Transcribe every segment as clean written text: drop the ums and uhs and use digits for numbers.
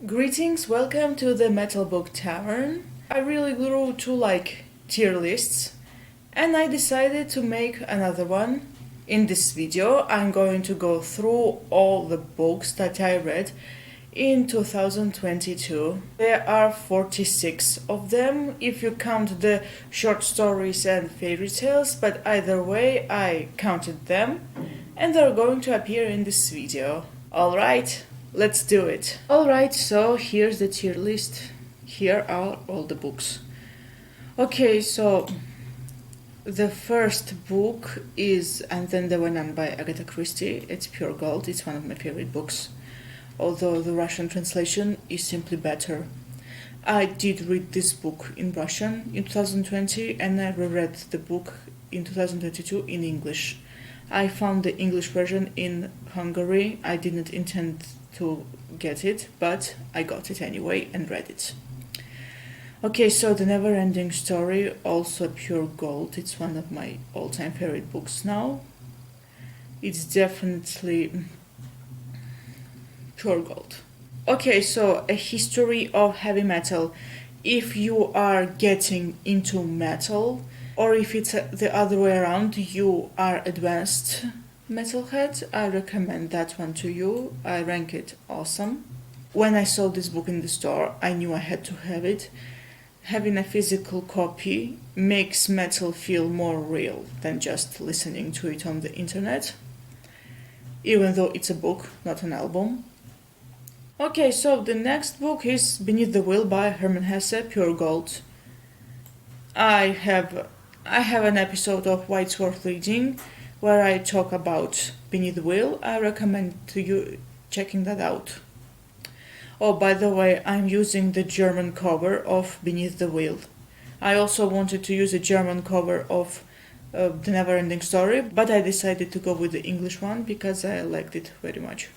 Greetings, welcome to the Metal Book Tavern. I really grew to like tier lists and I decided to make another one. In this video, I'm going to go through all the books that I read in 2022. There are 46 of them if you count the short stories and fairy tales, but either way, I counted them and they're going to appear in this video. Alright, let's do it. Alright, so here's the tier list. Here are all the books. Okay, so the first book is And Then There Were None by Agatha Christie. It's pure gold. It's one of my favorite books, although the Russian translation is simply better. I did read this book in Russian in 2020 and I reread the book in 2022 in English. I found the English version in Hungary. I didn't intend to get it, but I got it anyway and read it. Okay, so The Never-Ending Story, also pure gold. It's one of my all-time favorite books now. It's definitely pure gold. Okay, so A History of Heavy Metal. If you are getting into metal, or if it's the other way around, you are advanced metalhead, I recommend that one to you. I rank it awesome. When I saw this book in the store, I knew I had to have it. Having a physical copy makes metal feel more real than just listening to it on the internet, even though it's a book, not an album. Okay, so the next book is Beneath the Wheel by Hermann Hesse, pure gold. I have an episode of Why It's Worth Reading where I talk about Beneath the Wheel. I recommend to you checking that out. Oh, by the way, I'm using the German cover of Beneath the Wheel. I also wanted to use a German cover of The Never-Ending Story, but I decided to go with the English one because I liked it very much.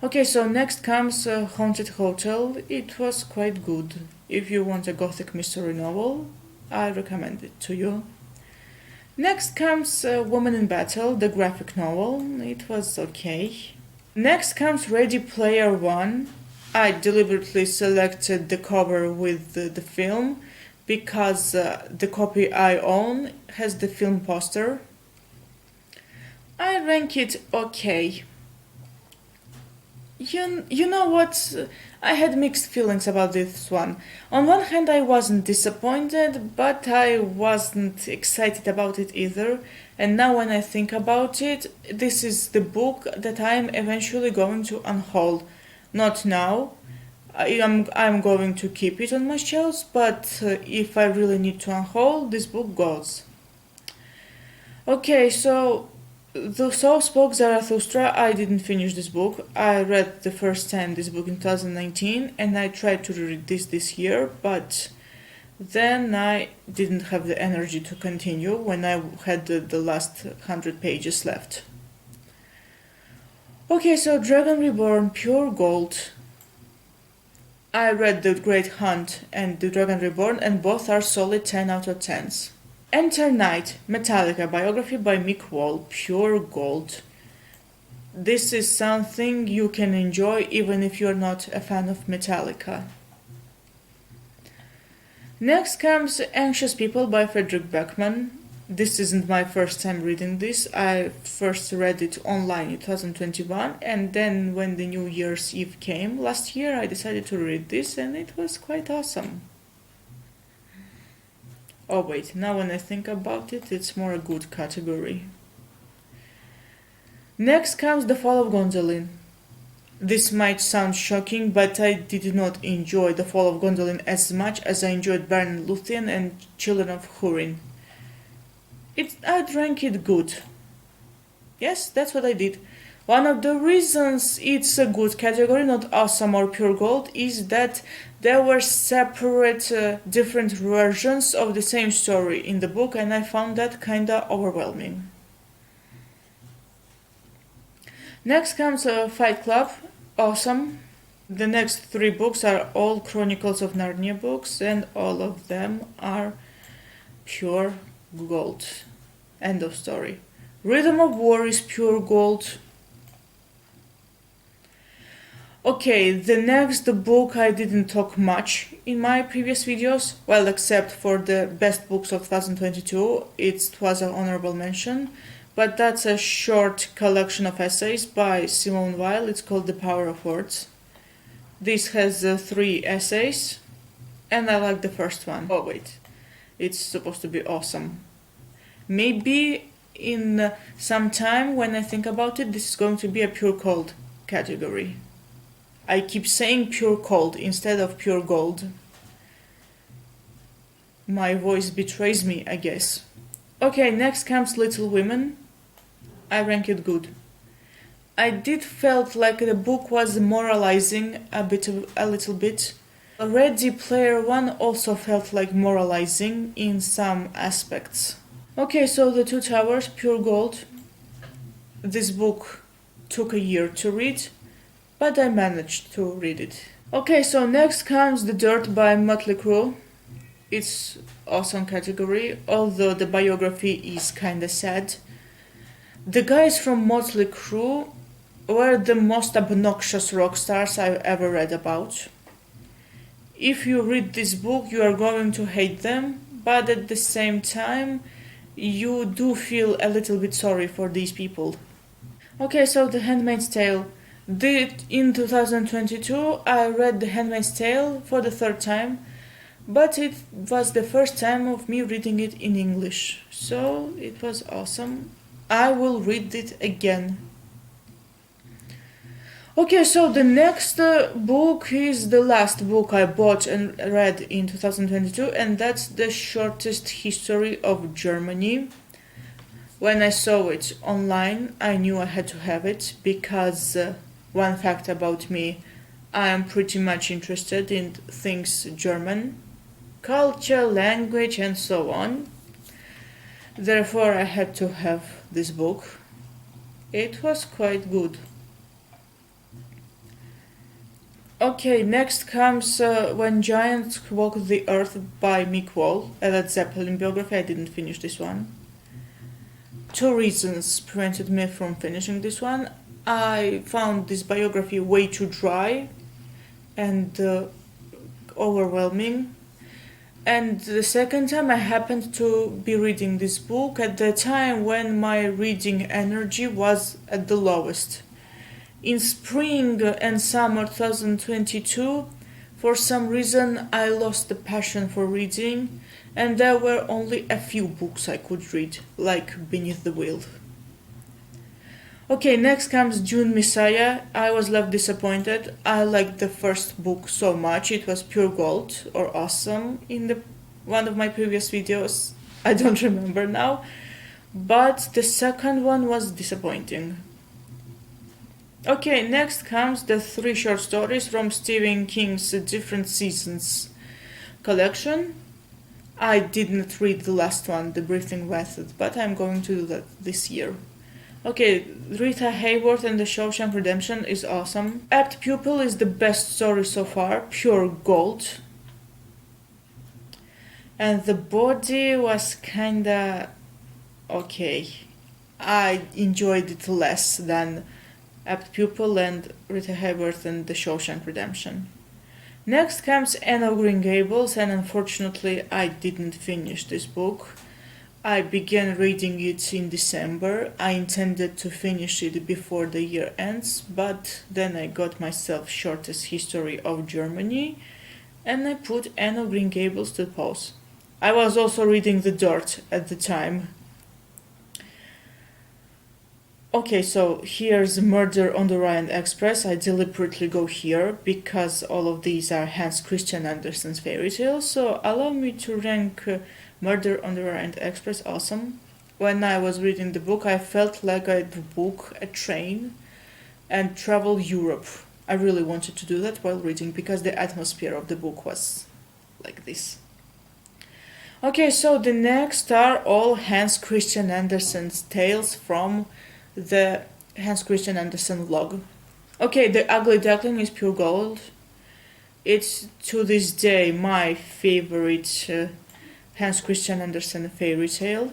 Okay, so next comes Haunted Hotel. It was quite good. If you want a gothic mystery novel, I recommend it to you. Next comes Woman in Battle, the graphic novel. It was okay. Next comes Ready Player One. I deliberately selected the cover with the film because the copy I own has the film poster. I rank it okay. You know what? I had mixed feelings about this one. On one hand, I wasn't disappointed, but I wasn't excited about it either. And now when I think about it, this is the book that I'm eventually going to unhaul. Not now. I'm going to keep it on my shelves, but if I really need to unhaul, this book goes. Okay, so So Spoke Zarathustra. I didn't finish this book. I read the first time this book in 2019 and I tried to read this year, but then I didn't have the energy to continue when I had the last 100 pages left. Okay, so Dragon Reborn, pure gold. I read The Great Hunt and The Dragon Reborn and both are solid 10 out of 10s. Enter Night, Metallica, biography by Mick Wall, pure gold. This is something you can enjoy even if you're not a fan of Metallica. Next comes Anxious People by Fredrik Backman. This isn't my first time reading this. I first read it online in 2021 and then when the New Year's Eve came last year I decided to read this and it was quite awesome. Oh wait, now when I think about it, it's more a good category. Next comes The Fall of Gondolin. This might sound shocking, but I did not enjoy The Fall of Gondolin as much as I enjoyed Baron Luthien and Children of Húrin. I'd rank it good. Yes, that's what I did. One of the reasons it's a good category, not awesome or pure gold, is that there were separate different versions of the same story in the book and I found that kinda overwhelming. Next comes Fight Club, awesome. The next 3 books are all Chronicles of Narnia books and all of them are pure gold. End of story. Rhythm of War is pure gold. Okay, the next book I didn't talk much in my previous videos, well, except for the best books of 2022, it was an honorable mention, but that's a short collection of essays by Simone Weil. It's called The Power of Words. This has 3 essays, and I like the first one. Oh wait, it's supposed to be awesome. Maybe in some time when I think about it, this is going to be a pure cold category. I keep saying pure cold instead of pure gold. My voice betrays me, I guess. Okay, next comes Little Women. I rank it good. I did felt like the book was moralizing a little bit. Ready Player One also felt like moralizing in some aspects. Okay, so The Two Towers, pure gold. This book took a year to read, but I managed to read it. Okay, so next comes The Dirt by Motley Crue. It's awesome category, although the biography is kinda sad. The guys from Motley Crue were the most obnoxious rock stars I've ever read about. If you read this book, you are going to hate them, but at the same time, you do feel a little bit sorry for these people. Okay, so The Handmaid's Tale. In 2022, I read The Handmaid's Tale for the 3rd time, but it was the first time of me reading it in English, so it was awesome. I will read it again. Okay, so the next book is the last book I bought and read in 2022, and that's The Shortest History of Germany. When I saw it online, I knew I had to have it because one fact about me, I am pretty much interested in things German, culture, language, and so on. Therefore, I had to have this book. It was quite good. Okay, next comes When Giants Walk the Earth by Mick Wall, a Led Zeppelin biography. I didn't finish this one. 2 reasons prevented me from finishing this one. I found this biography way too dry and overwhelming. And the second time I happened to be reading this book at the time when my reading energy was at the lowest. In spring and summer 2022, for some reason I lost the passion for reading, and there were only a few books I could read, like Beneath the Wheel. Okay, next comes Dune Messiah. I was left disappointed. I liked the first book so much. It was pure gold or awesome in one of my previous videos. I don't remember now. But the second one was disappointing. Okay, next comes the 3 short stories from Stephen King's Different Seasons collection. I didn't read the last one, The Breathing Method, but I'm going to do that this year. Okay, Rita Hayworth and The Shawshank Redemption is awesome. Apt Pupil is the best story so far, pure gold. And The Body was kinda okay. I enjoyed it less than Apt Pupil and Rita Hayworth and The Shawshank Redemption. Next comes Anne of Green Gables, and unfortunately I didn't finish this book. I began reading it in December. I intended to finish it before the year ends, but then I got myself Shortest History of Germany, and I put Anne of Green Gables to pause. I was also reading The Dirt at the time. Okay, so here's Murder on the Orient Express. I deliberately go here because all of these are Hans Christian Andersen's fairy tales, so allow me to rank Murder on the Orient Express awesome. When I was reading the book, I felt like I'd book a train and travel Europe. I really wanted to do that while reading because the atmosphere of the book was like this. Okay, so the next are all Hans Christian Andersen's tales from the Hans Christian Andersen log. Okay, The Ugly Duckling is pure gold. It's to this day my favorite Hans Christian Andersen fairy tale.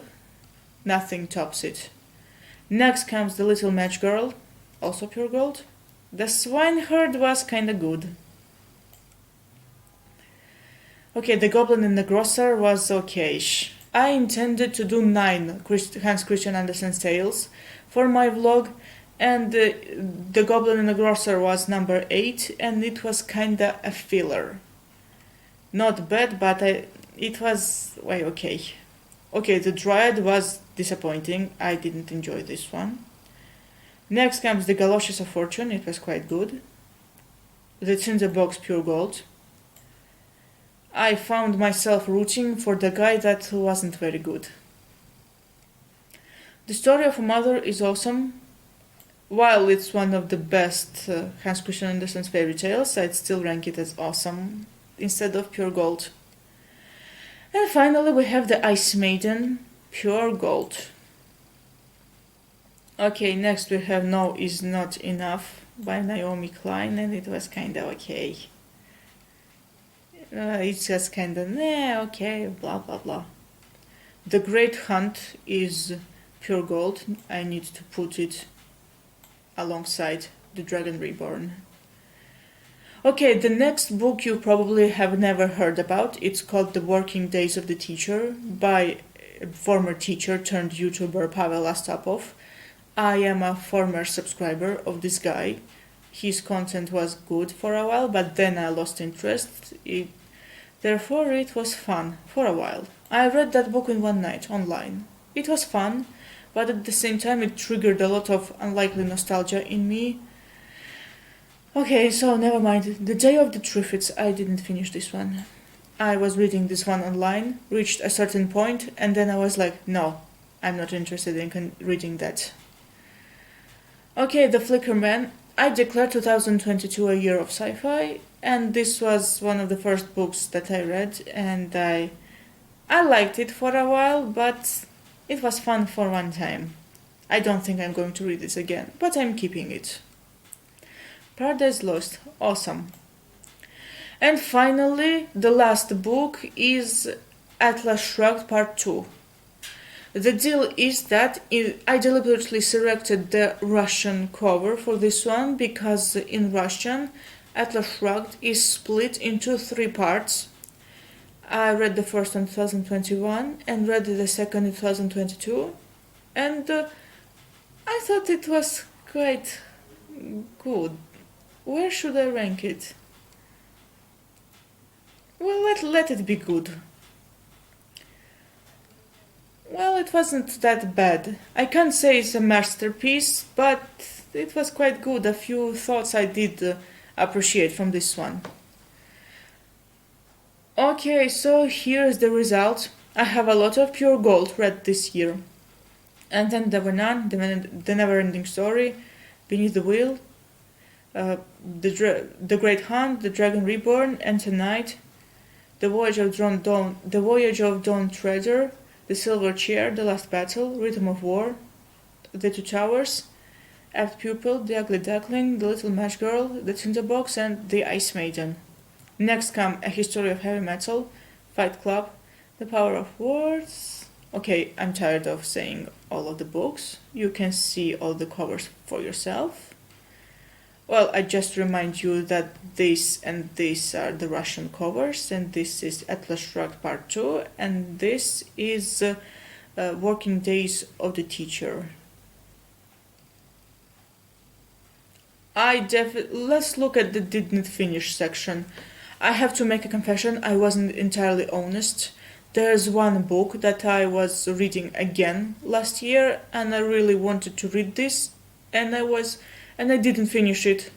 Nothing tops it. Next comes The Little Match Girl, also pure gold. The Swineherd was kinda good. Okay, The Goblin and the Grocer was okay-ish. I intended to do 9 Hans Christian Andersen's tales for my vlog, and The Goblin and the Grocer was number 8, and it was kinda a filler. Not bad, but it was okay. Okay, The Dryad was disappointing. I didn't enjoy this one. Next comes The Galoshes of Fortune. It was quite good. The Tinderbox Pure Gold. I found myself rooting for the guy that wasn't very good. The Story of a Mother is awesome. While it's one of the best Hans Christian Andersen's fairy tales, I'd still rank it as awesome instead of Pure Gold. And finally we have The Ice Maiden, Pure Gold. Okay, next we have No Is Not Enough by Naomi Klein, and it was kinda okay. It's just kinda, okay, blah blah blah. The Great Hunt is Pure Gold. I need to put it alongside The Dragon Reborn. Okay, the next book you probably have never heard about. It's called The Working Days of the Teacher by former teacher turned YouTuber Pavel Astapov. I am a former subscriber of this guy. His content was good for a while, but then I lost interest. Therefore, it was fun for a while. I read that book in one night online. It was fun, but at the same time it triggered a lot of unlikely nostalgia in me. Okay, so never mind. The Day of the Triffids, I didn't finish this one. I was reading this one online, reached a certain point, and then I was like, no, I'm not interested in reading that. Okay, The Flicker Man. I declared 2022 a year of sci-fi, and this was one of the first books that I read, and I liked it for a while, but it was fun for one time. I don't think I'm going to read this again, but I'm keeping it. Paradise Lost, awesome. And finally, the last book is Atlas Shrugged Part 2. The deal is that I deliberately selected the Russian cover for this one because in Russian, Atlas Shrugged is split into 3 parts. I read the first in 2021 and read the second in 2022, and I thought it was quite good. Where should I rank it? Well, let it be good. Well, it wasn't that bad. I can't say it's a masterpiece, but it was quite good. A few thoughts I did appreciate from this one. Okay, so here's the result. I have a lot of Pure Gold read this year. And then there were none, The Never-Ending Story, Beneath the Wheel, The Great Hunt, The Dragon Reborn, and Tonight, The Voyage of Dawn Treasure, The Silver Chair, The Last Battle, Rhythm of War, The Two Towers, Apt Pupil, The Ugly Duckling, The Little Match Girl, The Tinderbox, and The Ice Maiden. Next come A History of Heavy Metal, Fight Club, The Power of Words. Okay, I'm tired of saying all of the books. You can see all the covers for yourself. Well, I just remind you that this and this are the Russian covers, and this is Atlas Shrugged Part 2, and this is Working Days of the Teacher. Let's look at the didn't finish section. I have to make a confession, I wasn't entirely honest. There's one book that I was reading again last year, and I really wanted to read this, and I didn't finish it,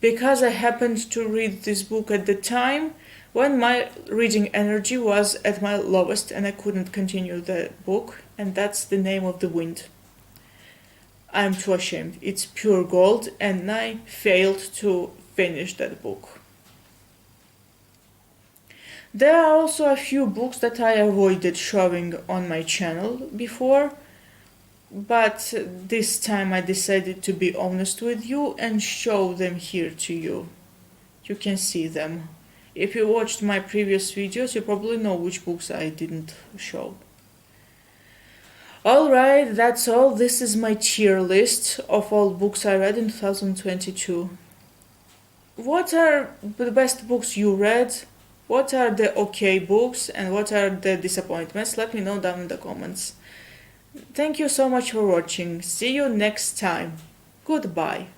because I happened to read this book at the time when my reading energy was at my lowest and I couldn't continue the book, and that's The Name of the Wind. I'm too ashamed. It's pure gold, and I failed to finish that book. There are also a few books that I avoided showing on my channel before, but this time I decided to be honest with you and show them here to you. You can see them. If you watched my previous videos, you probably know which books I didn't show. Alright, that's all. This is my tier list of all books I read in 2022. what are the best books you read? What are the okay books and what are the disappointments? Let me know down in the comments. Thank you so much for watching. See you next time. Goodbye.